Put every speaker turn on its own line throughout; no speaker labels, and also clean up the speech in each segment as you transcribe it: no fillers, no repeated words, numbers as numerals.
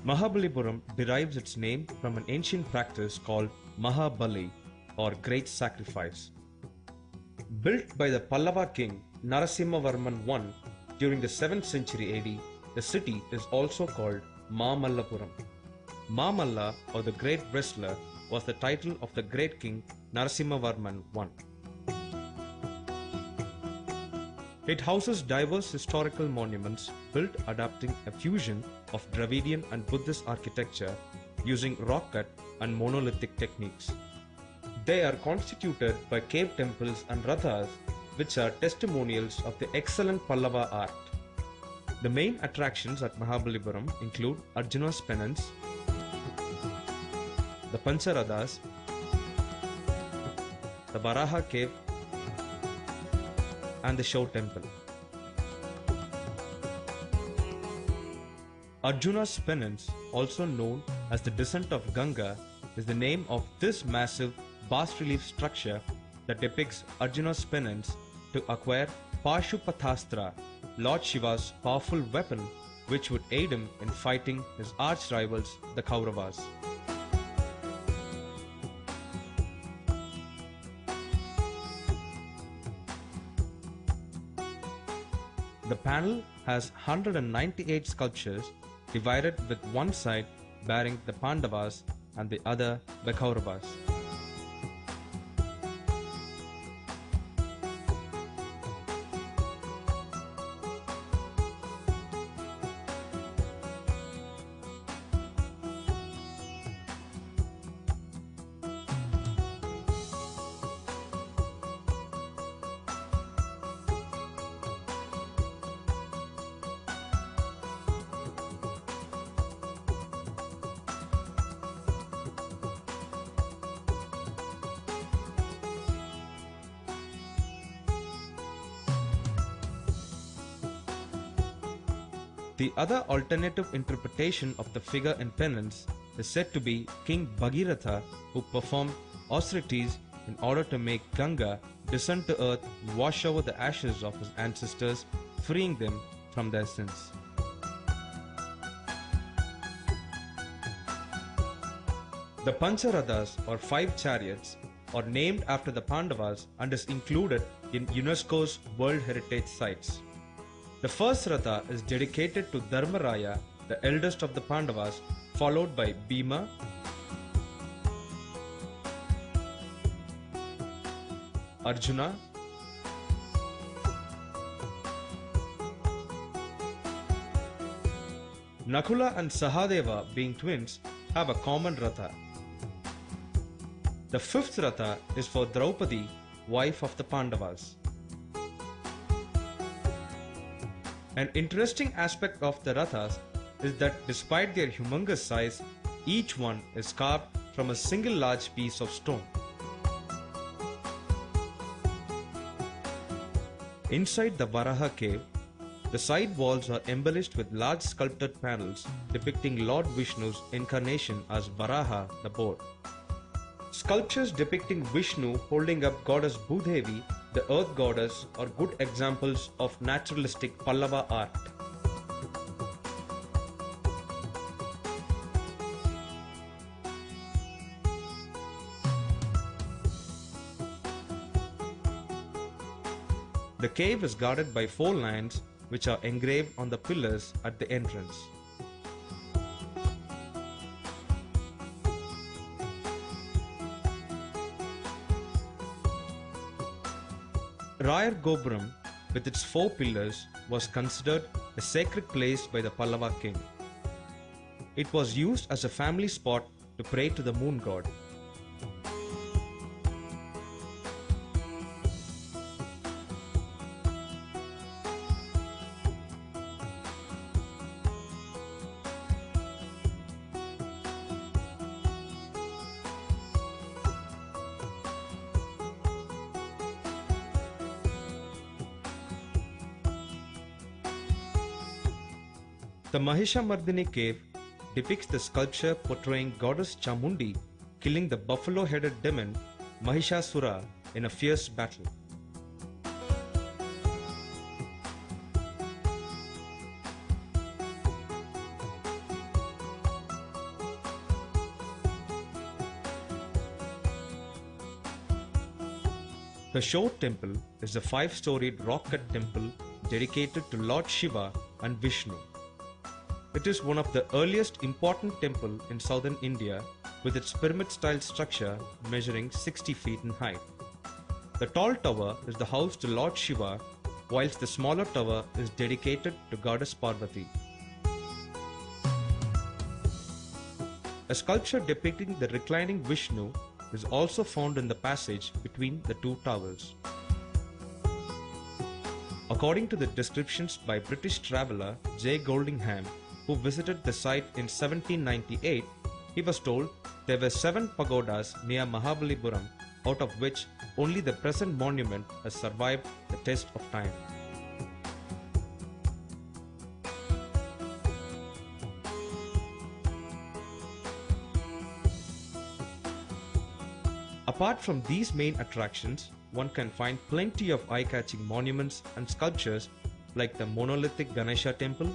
Mahabalipuram derives its name from an ancient practice called Mahabali or Great Sacrifice. Built by the Pallava king Narasimhavarman I during the 7th century AD, the city is also called Mamallapuram. Mamalla, or the Great Wrestler, was the title of the great king Narasimhavarman I. It houses diverse historical monuments built adapting a fusion of Dravidian and Buddhist architecture using rock cut and monolithic techniques. They are constituted by cave temples and rathas, which are testimonials of the excellent Pallava art. The main attractions at Mahabalipuram include Arjuna's penance, the Pancharathas, the Varaha cave, and the Show temple. Arjuna's penance, also known as the descent of Ganga, is the name of this massive bas-relief structure that depicts Arjuna's penance to acquire Pashupathastra, Lord Shiva's powerful weapon which would aid him in fighting his arch-rivals, the Kauravas. The panel has 198 sculptures divided with one side bearing the Pandavas and the other the Kauravas. The other alternative interpretation of the figure in penance is said to be King Bhagiratha, who performed austerities in order to make Ganga descend to earth and wash over the ashes of his ancestors, freeing them from their sins. The Pancharathas, or 5 chariots, are named after the Pandavas and is included in UNESCO's World Heritage Sites. The first Ratha is dedicated to Dharmaraya, the eldest of the Pandavas, followed by Bhima, Arjuna, Nakula and Sahadeva, being twins, have a common Ratha. The 5th Ratha is for Draupadi, wife of the Pandavas. An interesting aspect of the Rathas is that despite their humongous size, each one is carved from a single large piece of stone. Inside the Varaha cave, the side walls are embellished with large sculpted panels depicting Lord Vishnu's incarnation as Varaha, the boar. Sculptures depicting Vishnu holding up goddess Bhudevi, the earth goddess, are good examples of naturalistic Pallava art. The cave is guarded by 4 lions which are engraved on the pillars at the entrance. Rayar Gopuram, with its 4 pillars, was considered a sacred place by the Pallava king. It was used as a family spot to pray to the moon god. The Mahishamardini cave depicts the sculpture portraying goddess Chamundi killing the buffalo-headed demon Mahishasura in a fierce battle. The Shore Temple is a 5-storied rock-cut temple dedicated to Lord Shiva and Vishnu. It is one of the earliest important temple in southern India with its pyramid-style structure measuring 60 feet in height. The tall tower is the house to Lord Shiva, whilst the smaller tower is dedicated to Goddess Parvati. A sculpture depicting the reclining Vishnu is also found in the passage between the two towers. According to the descriptions by British traveller J. Goldingham, who visited the site in 1798, he was told there were 7 pagodas near Mahabalipuram, out of which only the present monument has survived the test of time. Apart from these main attractions, one can find plenty of eye-catching monuments and sculptures like the monolithic Ganesha temple,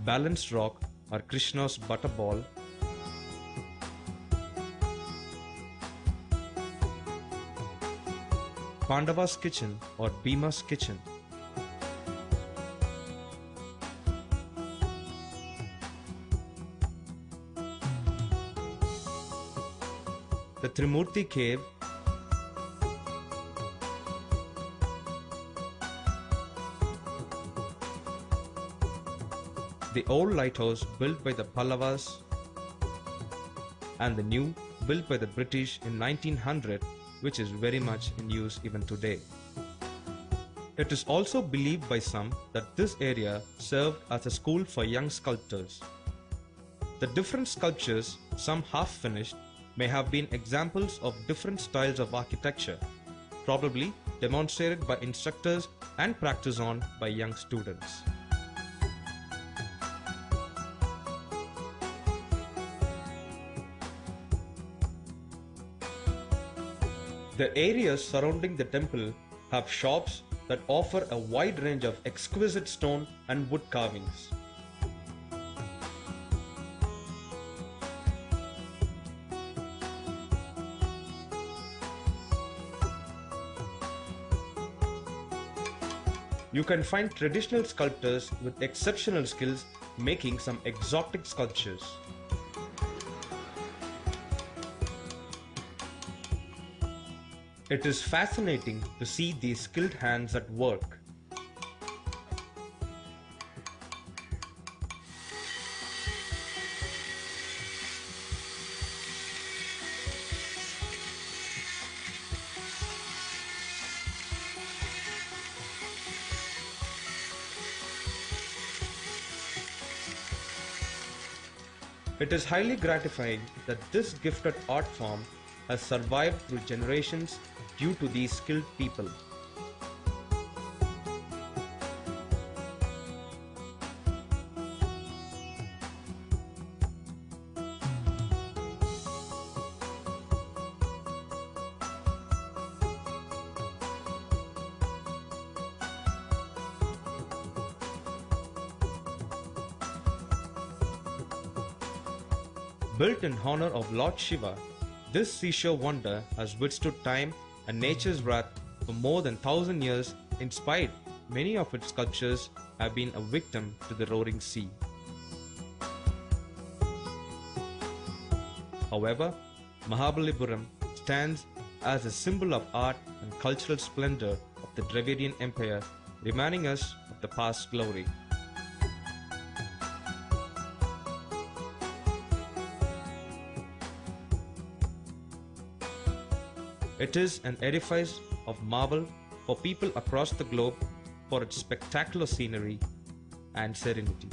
balanced rock or Krishna's butterball, Pandava's kitchen or Bhima's kitchen, the Trimurti cave, the old lighthouse built by the Pallavas and the new built by the British in 1900, which is very much in use even today. It is also believed by some that this area served as a school for young sculptors. The different sculptures, some half-finished, may have been examples of different styles of architecture, probably demonstrated by instructors and practiced on by young students. The areas surrounding the temple have shops that offer a wide range of exquisite stone and wood carvings. You can find traditional sculptors with exceptional skills making some exotic sculptures. It is fascinating to see these skilled hands at work. It is highly gratifying that this gifted art form has survived through generations due to these skilled people. Built in honor of Lord Shiva, this seashore wonder has withstood time and nature's wrath for more than 1,000 years. In spite, many of its sculptures have been a victim to the roaring sea. However, Mahabalipuram stands as a symbol of art and cultural splendor of the Dravidian Empire, reminding us of the past glory. It is an edifice of marvel for people across the globe for its spectacular scenery and serenity.